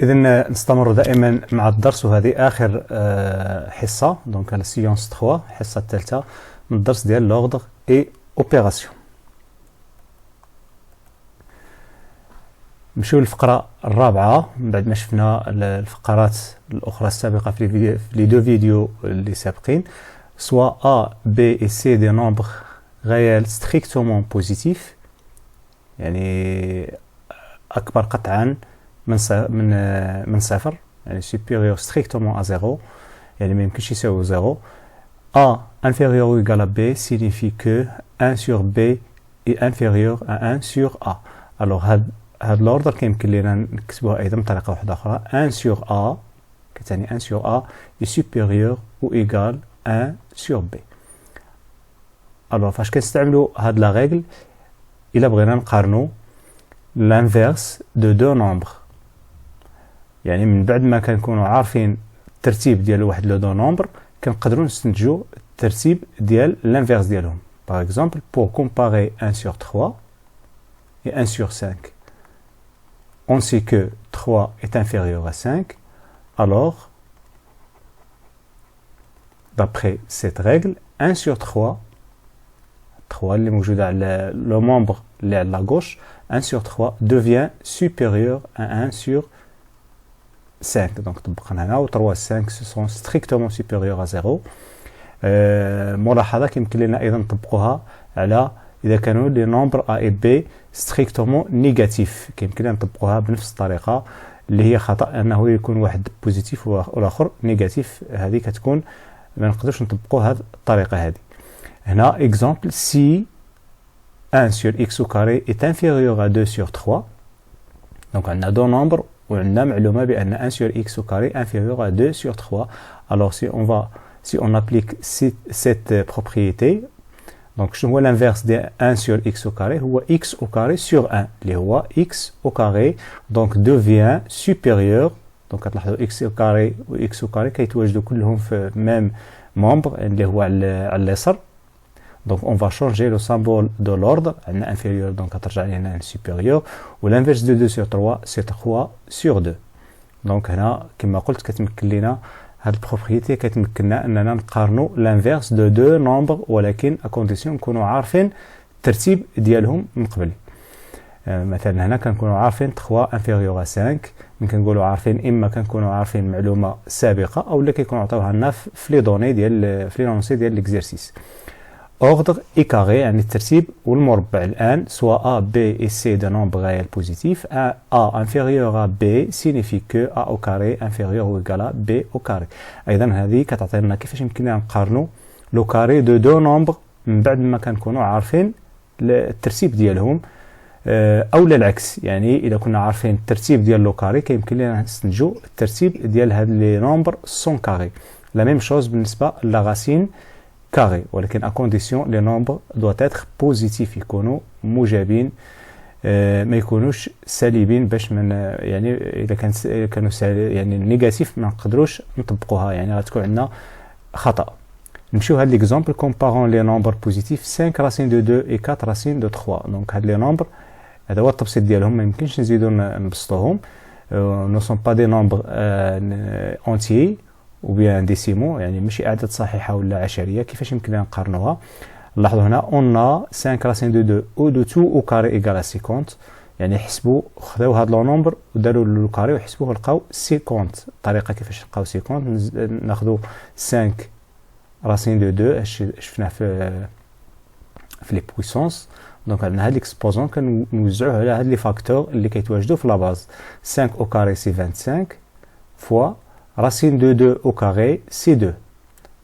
إذن نستمر دائما مع الدرس، وهذه آخر حصة دونك على سيونس 3 الحصة الثالثة من الدرس ديال لوردر اي اوبيراسيون. نمشيو للفقرة الرابعة من بعد ما شفنا الفقرات الأخرى السابقة في لي دو فيديو اللي سابقين. سوا A, B et C des nombres réels strictement positifs، يعني أكبر قطعا من صفر، يعني supérieur strictement à 0، يعني ما يمكنش يساوي 0. A inférieur ou égal à B signifie que 1 sur B est inférieur à 1 sur A. alors هاد l'ordre كيمكن لنا نكتبوها أيضا بطريقة واحدة أخرى. 1 sur A كتعني 1 sur A est supérieur ou égal à 1 sur B. alors فاش كنستعملوا هاد لا ريغل إلا بغينا نقارنوا l'inverse de deux nombres، يعني من بعد ما كنكونوا عارفين الترتيب ديال واحد لو دو نومبر كنقدروا نستنتجوا الترتيب ديال l'inverse ديالهم. par exemple pour comparer 1 sur 3 et 1 sur 5، on sait que 3 est inférieur à 5. alors d'après cette règle 1 sur 3 اللي موجودة على le membre اللي على la gauche، 1 sur 3 devient supérieur à 1 sur 5. donc طبقنا هنا و 3 5 ce sont strictement supérieurs à 0. ملاحظة يمكن لنا أيضا نطبقوها على إذا كانوا لي نومبر A et B strictement négatif، يمكن لنا نطبقوها بنفس الطريقة اللي هي خطأ أنه يكون واحد بوزيتيف والآخر نيجاتيف. هذه كتكون ما نقدرش نطبقوا هذه الطريقة هذه. هنا exemple si 1 sur x au carré est inférieur à 2 sur 3، donc عندنا دو نومبر وعندنا معلومة بأن 1 sur x au carré inférieur à 2 sur 3. alors si on applique cette propriété، donc شنو هو l'inverse de 1 sur x au carré؟ هو x au carré sur 1 اللي هو x au carré donc devient supérieur. donc كتلاحظوا x au carré و x au carré كيتواجدوا كلهم في même membre اللي هو على اليسار. donc on va changer le symbole de l'ordre، عندنا inférieur donc كترجع لنا supérieur، و l'inverse de 2 sur 3 c'est 3 sur 2. donc هنا كما قلت كتمكن لنا هاد البروبريتي كتمكننا اننا نقارنوا l'inverse de deux nombres، ولكن à condition نكونوا عارفين الترتيب ديالهم من قبل. مثلا هنا كنكونوا عارفين 3 inférieur à 5، يمكن نقولوا عارفين اما كنكونوا عارفين معلومه سابقه او اللي كيكونوا عطاوها لنا في لي دوني ديال في لونسي ديال ليكزيرسيس. ordre et carré يعني الترتيب والمربع. الآن soit A, B et C de nombres réels positifs. A inférieur à B signifie que A au carré inférieur ou égal à B au carré. أيضا هذه كتعطينا كيفاش يمكننا نقارنوا لو كاري دو دو نومبر من بعد ما كنكونوا عارفين الترتيب ديالهم، أو العكس. يعني إذا كنا عارفين الترتيب ديال لو كاري كيمكن لنا نستنتجوا الترتيب ديال هاد لي نومبر سون كاري. لا ميم شوز بالنسبة لا راسين carré، ولكن à condition les nombres doivent être positifs، يكونوا موجبين ما يكونوش سالبين باش من يعني اذا كانوا يعني نيجاتيف ما نقدروش نطبقوها، يعني غتكون عندنا خطأ. نمشيو هاد ليكزامبل comparant les nombres positifs 5 racines de 2 et 4 racines de 3. donc هاد لي نومبر هذا هو التبسيط ديالهم، ما يمكنش نزيدو نبسطوهم. نو سون با دي نومبر entiers ou bien décimaux، يعني ماشي أعداد صحيحة ولا عشرية. كيفاش يمكن لنا نقارنوها؟ لاحظوا هنا on a 5 racines de 2 ou de tout au carré égal à 50، يعني حسبوا خذاو هاد لو نومبر وداروا له الكاري وحسبوه لقاو 50. الطريقة كيفاش لقاو 50 ناخذوا 5 racines de 2 شفناه في لي بويسونس. دونك عندنا هاد ليكسبوزون كنوزعوه على هاد لي فاكتور اللي كيتواجدوا في لا باز. 5 au carré c'est 25 fois racine de 2 au carré c'est 2،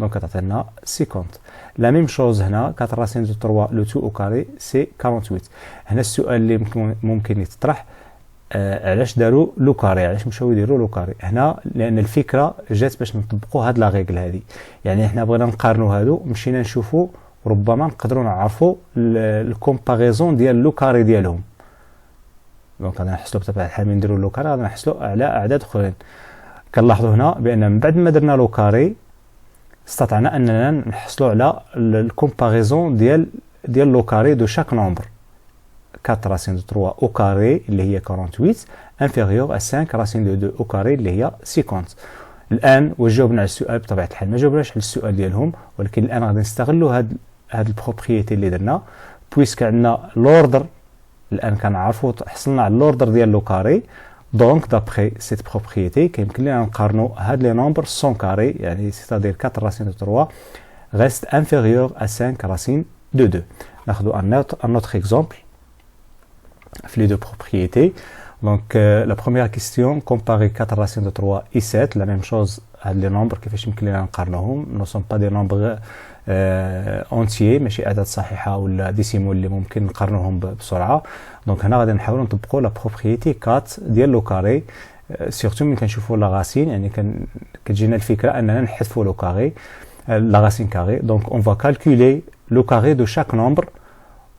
donc كتعطينا 50. la même chose هنا 4 racines de 3 le tout au carré c'est 48. هنا السؤال اللي ممكن يتطرح علاش داروا لو كاري، علاش مشاو يديروا لو كاري هنا؟ لان الفكره جات باش نطبقوا هاد لا ريغل هذه. يعني احنا بغينا نقارنوا هادو، مشينا نشوفوا ربما نقدروا نعرفوا الكومباريزون ديال لو كاري ديالهم. دونك غادي نحصلوا بطبيعه الحال من نديروا لو كاري غادي نحصلوا على اعداد اخرين. كنلاحظوا هنا بان من بعد ما درنا لو كاري استطعنا اننا نحصلوا على الكومباريزون ديال لو كاري دو شاك نومبر. 4 racine de 3 au carré اللي هي 48 inférieur à 5 racine de 2 au carré اللي هي 50. الان واش جاوبنا على السؤال بطبيعه الحال ما جاوبناش على السؤال ديالهم ولكن الان غادي نستغلوا هاد البروبريتي اللي درنا بويسك عندنا لوردر الان كنعرفوا حصلنا على لوردر ديال لو كاري دونك دابخي سيت بروبريتي كيمكن لنا نقارنوا هاد لي نومبر سون كاري يعني سيتادير 4 راسين دو 3 reste inférieur à 5 racines de 2. ناخذوا un autre exemple les deux propriétés. Donc la première question, comparer 4 racines de 3 et 7, la même chose les nombres كيفاش يمكن لنا نقارنوهم ne sont pas des nombres entiers ماشي اعداد صحيحه ولا ديسيمول اللي ممكن نقارنوهم بسرعه. دونك هنا غادي نحاولوا نطبقوا لا بروبريتي 4 ديال لو كاري سيرتو ملي كنشوفوا لا راسين يعني كتجينا الفكره اننا نحذفوا لو كاري la racine carrée. Donc on va calculer le carré de chaque nombre.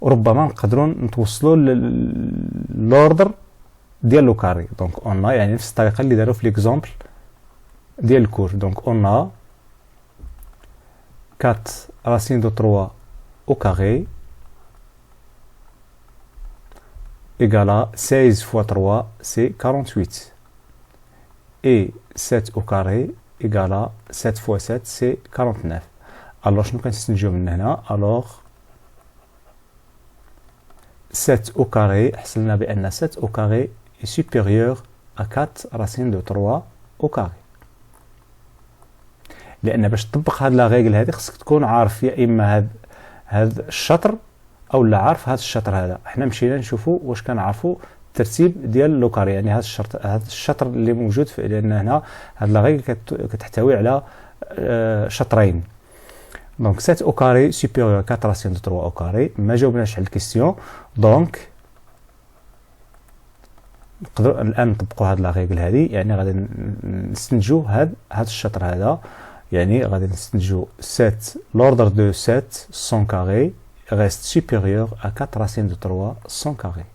وربما نقدروا نتوصلوا للوردر ديال لو كاري. دونك on a يعني نفس الطريقه اللي داروا في ليكزامبل ديال الكور. دونك on a 4 racines de 3 au carré égale à 16 fois 3 c'est 48 et 7 au carré égale à 7 fois 7 c'est 49. Alors شنو كنستنتجو من هنا؟ alors 7 au carré حصلنا بأن 7 au carré est supérieur à 4 racines de 3 au carré. لأن باش تطبق هاد لا ريغل هادي خصك تكون عارف يا إما هاد الشطر أو لا عارف هاد الشطر هذا. حنا مشينا نشوفوا واش كنعرفوا الترتيب ديال لو كاري يعني هاد الشطر اللي موجود في لأن هنا هاد لا ريغل كتحتوي على شطرين. دونك 7 au carré supérieur à 4 racines de 3 au carré ما جاوبناش على الكيستيون. دونك نقدروا الان نطبقوا هاد لا ريغل هادي يعني غادي نستنتجوا هاد الشطر هذا يعني غادي نستنتجوا 7 l'ordre de 7 sans carré reste supérieur à 4 racines de 3 sans carré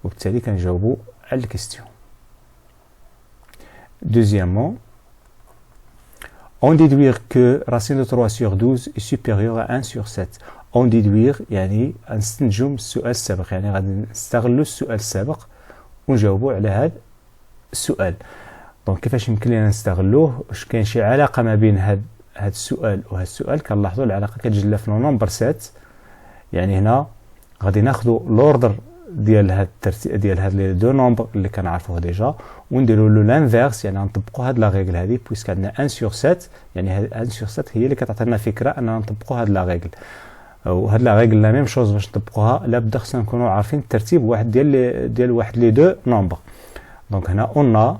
وبالتالي كنجاوبوا على الكيستيون. Deuxièmement, on déduire que racine de 3 sur 12 est supérieure à 1 sur 7. On déduire يعني نستنتجوا من السؤال السابق يعني غادي نستغلوا السؤال السابق ونجاوبوا على هذا السؤال. دونك كيفاش يمكن لنا نستغلوه؟ واش كاين شي علاقه ما بين هذا السؤال وهذا السؤال؟ كنلاحظوا العلاقه كتجلى في نمبر 7 يعني هنا غادي ناخذوا لوردر ديال هاد الترتيب ديال هاد لي دو نومبر اللي كنعرفوه ديجا ونديروا له لانفيرس يعني نطبقوا هاد لا ريغل هادي بويسك عندنا 1 sur 7 يعني هاد 1 sur 7 هي اللي كتعطينا فكره اننا نطبقوا هاد لا ريغل وهاد لا ريغل لا ميم شوز باش نطبقوها لابد خصنا نكونوا عارفين الترتيب واحد ديال واحد لي دو نومبر. دونك هنا on a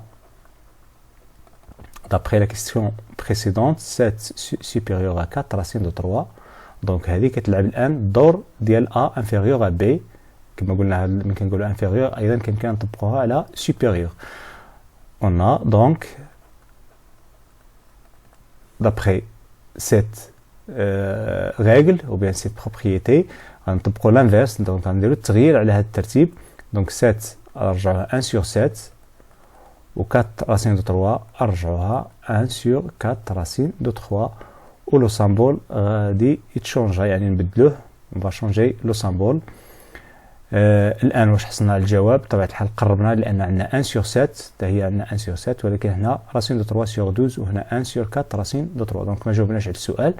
d'après la question précédente 7 supérieur à 4 racines de 3 دونك هذه كتلعب الان الدور ديال a inférieur à b كما قلنا ملي كنقولوا inférieur ايضا كيمكن نطبقوها على supérieur. On a donc d'après cette règle ou bien cette propriété غنطبقوا l'inverse دونك غنديروا التغيير على هذا الترتيب. دونك 7 نرجعوها 1 sur 7 و 4 racines de 3 نرجعوها 1 sur 4 racines de 3 و لو سامبول غادي يتشونجا يعني نبدلوه on va changer le symbole. الان واش حصلنا على الجواب؟ بطبيعه الحال قربنا لان عندنا 1 sur 7 حتى هي عندنا 1 sur 7 ولكن هنا racine de 3 sur 12 وهنا 1 sur 4 racine de 3 دونك ما جاوبناش على السؤال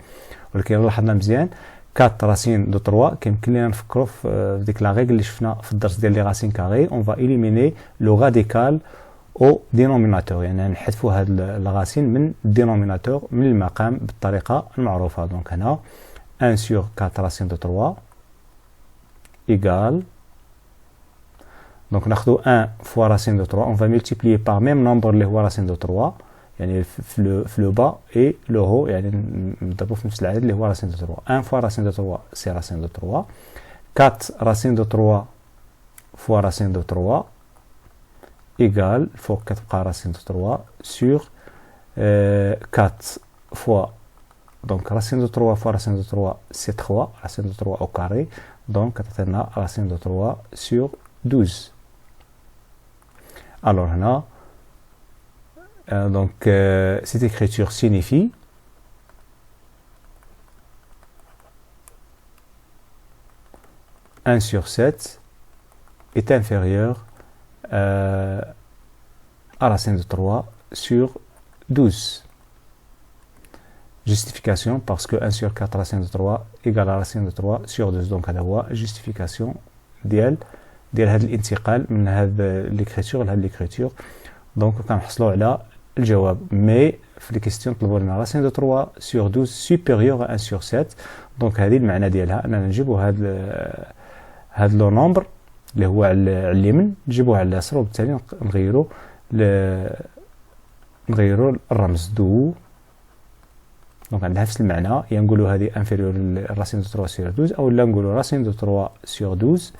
ولكن لاحظنا مزيان 4 racines de 3 كيمكن لنا نفكروا في ديك لا ريغل اللي شفنا في الدرس ديال لي racines carrées on va éliminer le radical au dénominateur يعني نحذفوا هاد الغاسين من الدينوميناتور من المقام بالطريقه المعروفه. دونك هنا 1 sur 4 racines de 3 égale donc ناخذوا 1 fois racine de 3 on va multiplier par même nombre اللي هو racine de 3 يعني في لو با et le haut يعني نضربوا في نفس العدد اللي هو racine de 3 1 fois racine de 3 c'est racine de 3 4 racine de 3 fois racine de 3 égale فوق كتبقى racine de 3 sur 4 fois donc racine de 3 fois racine de 3 c'est 3 racine de 3 au carré donc كتعطينا racine de 3 sur 12. Alors هنا donc cette écriture signifie un sur 7 est inférieur à racine de 3 sur 12. Justification parce que 1 sur 4 racine de 3 égale à racine de 3 sur 12. Donc هذا هو justification ديال هذا الانتقال من هذا l'écriture لهذا l'écriture. دونك كنحصلوا على الجواب. مي في لي كيستيون طلبوا لنا راسين دو 3 سور 12 سوبيريور ا 1 سور 7. دونك هذه المعنى ديالها اننا نجيبوا هذا لو نومبر اللي هو على اليمين نجيبوه على اليسار وبالتالي نغيروا الرمز دو. دونك عندها نفس المعنى، يا نقولوا هذه انفيريور راسين دو 3 سور 12 او لا نقولوا راسين دو 3 سور 12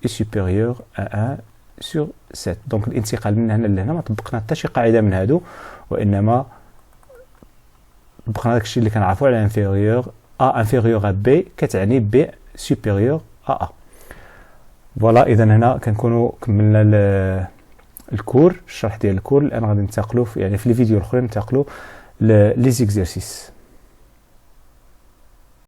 اي سوبيريور ا 1 sur 7. دونك الانتقال من هنا لهنا ما طبقنا حتى شي قاعده من هادو، وانما طبقنا داكشي اللي كنعرفوا على انفيريور ا انفيريور ا بي كتعني بي سوبيريور ا ا. فوالا اذا هنا كنكونوا كملنا الكور، الشرح ديال الكور. الان غادي ننتقلوا يعني في الفيديو الاخرين ننتقلوا لي زيكزيرسيس.